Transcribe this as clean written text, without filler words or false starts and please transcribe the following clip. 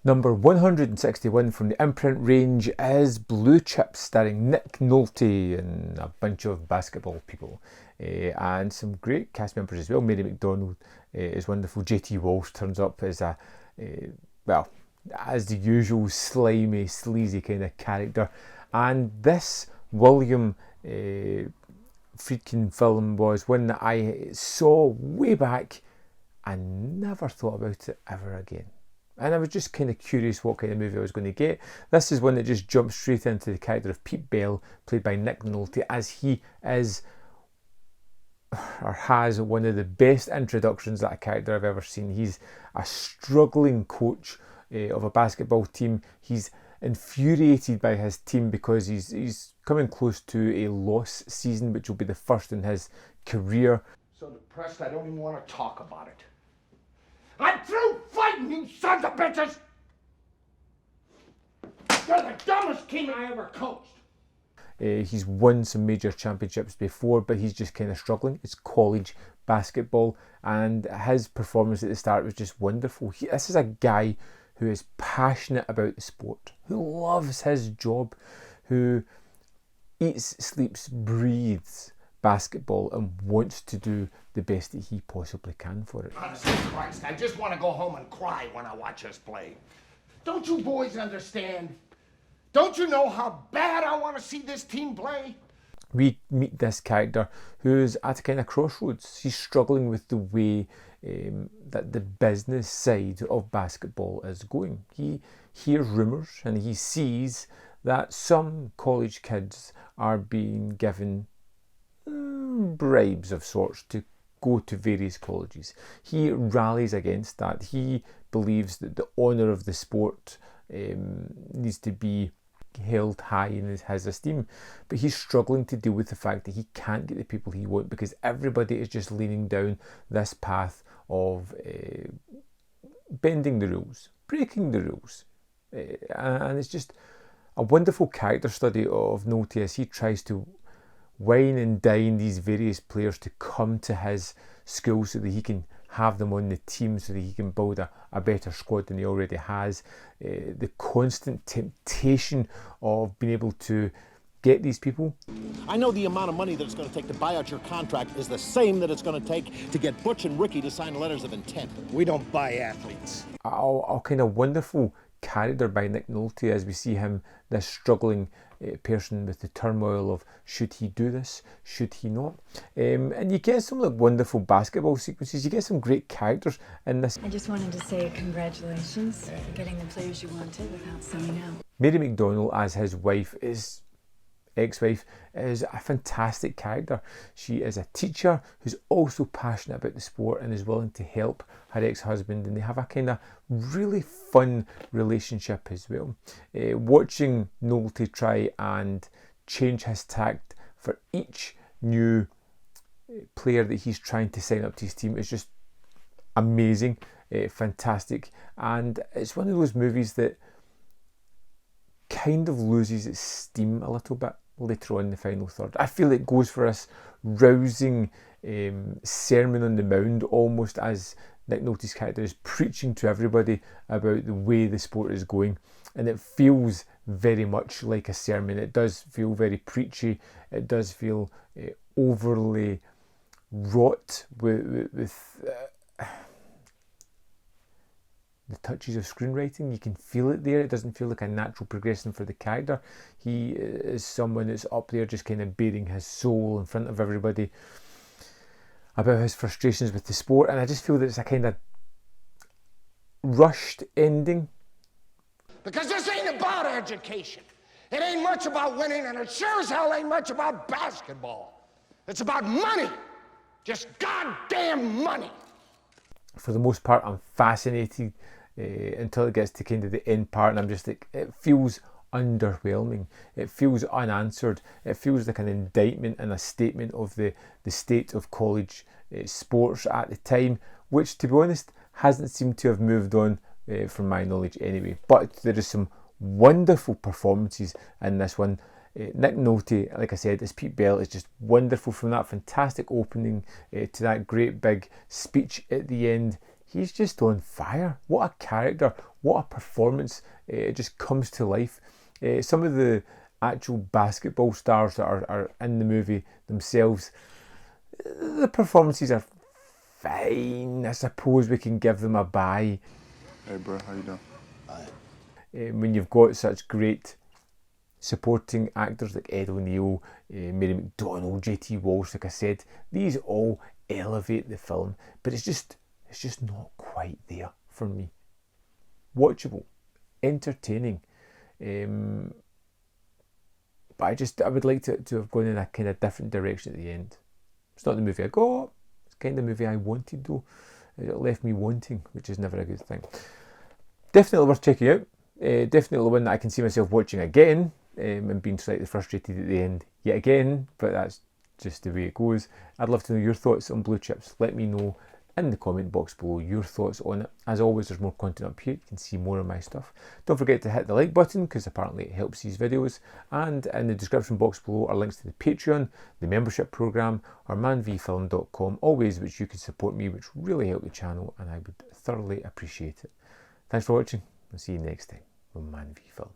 Number 161 from the Imprint range is Blue Chips, starring Nick Nolte and a bunch of basketball people. And some great cast members as well. Mary McDonald is wonderful. JT Walsh turns up as as the usual slimy, sleazy kind of character. And this William Friedkin film was one that I saw way back and never thought about it ever again. And I was just kind of curious what kind of movie I was going to get. This is one that just jumps straight into the character of Pete Bell, played by Nick Nolte, as he is, or has, one of the best introductions that a character I've ever seen. He's a struggling coach of a basketball team. He's infuriated by his team because he's coming close to a loss season, which will be the first in his career. So depressed I don't even want to talk about it. I'm through fighting, you sons of bitches! You're the dumbest team I ever coached! He's won some major championships before, but he's just kind of struggling. It's college basketball, and his performance at the start was just wonderful. This is a guy who is passionate about the sport, who loves his job, who eats, sleeps, breathes basketball and wants to do the best that he possibly can for it. Honestly, Christ, I just want to go home and cry when I watch us play. Don't you boys understand? Don't you know how bad I want to see this team play? We meet this character who's at a kind of crossroads. He's struggling with the way that the business side of basketball is going. He hears rumours and he sees that some college kids are being given bribes of sorts to go to various colleges. He rallies against that. He believes that the honour of the sport needs to be held high in his esteem, but he's struggling to deal with the fact that he can't get the people he wants because everybody is just leaning down this path of bending the rules, breaking the rules, and it's just a wonderful character study of Nolte as he tries to wine and dine these various players to come to his school so that he can have them on the team, so that he can build a better squad than he already has. The constant temptation of being able to get these people. I know the amount of money that it's going to take to buy out your contract is the same that it's going to take to get Butch and Ricky to sign letters of intent. We don't buy athletes. A kind of wonderful character by Nick Nolte as we see him, this struggling person with the turmoil of should he do this, should he not, and you get some wonderful basketball sequences. You get some great characters in this. I just wanted to say congratulations for getting the players you wanted without selling out. Mary McDonald as his ex-wife is a fantastic character. She is a teacher who's also passionate about the sport and is willing to help her ex-husband, and they have a kind of really fun relationship as well. Watching Nolte try and change his tact for each new player that he's trying to sign up to his team is just amazing, fantastic, and it's one of those movies that kind of loses its steam a little bit later on in the final third. I feel it goes for this rousing sermon on the mound, almost, as Nick Nolte's character is preaching to everybody about the way the sport is going, and it feels very much like a sermon. It does feel very preachy. It does feel overly wrought with the touches of screenwriting. You can feel it there. It doesn't feel like a natural progression for the character. He is someone that's up there just kind of bearing his soul in front of everybody about his frustrations with the sport, and I just feel that it's a kind of rushed ending. Because this ain't about education. It ain't much about winning, and it sure as hell ain't much about basketball. It's about money. Just goddamn money. For the most part, I'm fascinated until it gets to kind of the end part, and I'm just like, it feels underwhelming. It feels unanswered. It feels like an indictment and a statement of the state of college sports at the time, which, to be honest, hasn't seemed to have moved on from my knowledge anyway. But there is some wonderful performances in this one. Nick Nolte, like I said, as Pete Bell, is just wonderful, from that fantastic opening to that great big speech at the end. he's just on fire. What a character, what a performance. It just comes to life. Some of the actual basketball stars that are in the movie themselves, the performances are fine. I suppose we can give them a bye. Hey bro, how you doing? When you've got such great supporting actors like Ed O'Neill, Mary McDonnell, JT Walsh, like I said, these all elevate the film, but it's just not quite there for me. Watchable, entertaining, but I would like to have gone in a kind of different direction at the end. It's not the movie I got, it's kind of the movie I wanted though. It left me wanting, which is never a good thing. Definitely worth checking out. Definitely one that I can see myself watching again, and being slightly frustrated at the end yet again, but that's just the way it goes. I'd love to know your thoughts on Blue Chips. Let me know in the comment box below your thoughts on it. As always, there's more content up here. You can see more of my stuff. Don't forget to hit the like button, because apparently it helps these videos. And in the description box below are links to the Patreon, the membership program, or manvfilm.com, all ways which you can support me, which really help the channel, and I would thoroughly appreciate it. Thanks for watching. I'll see you next time on Man v Film.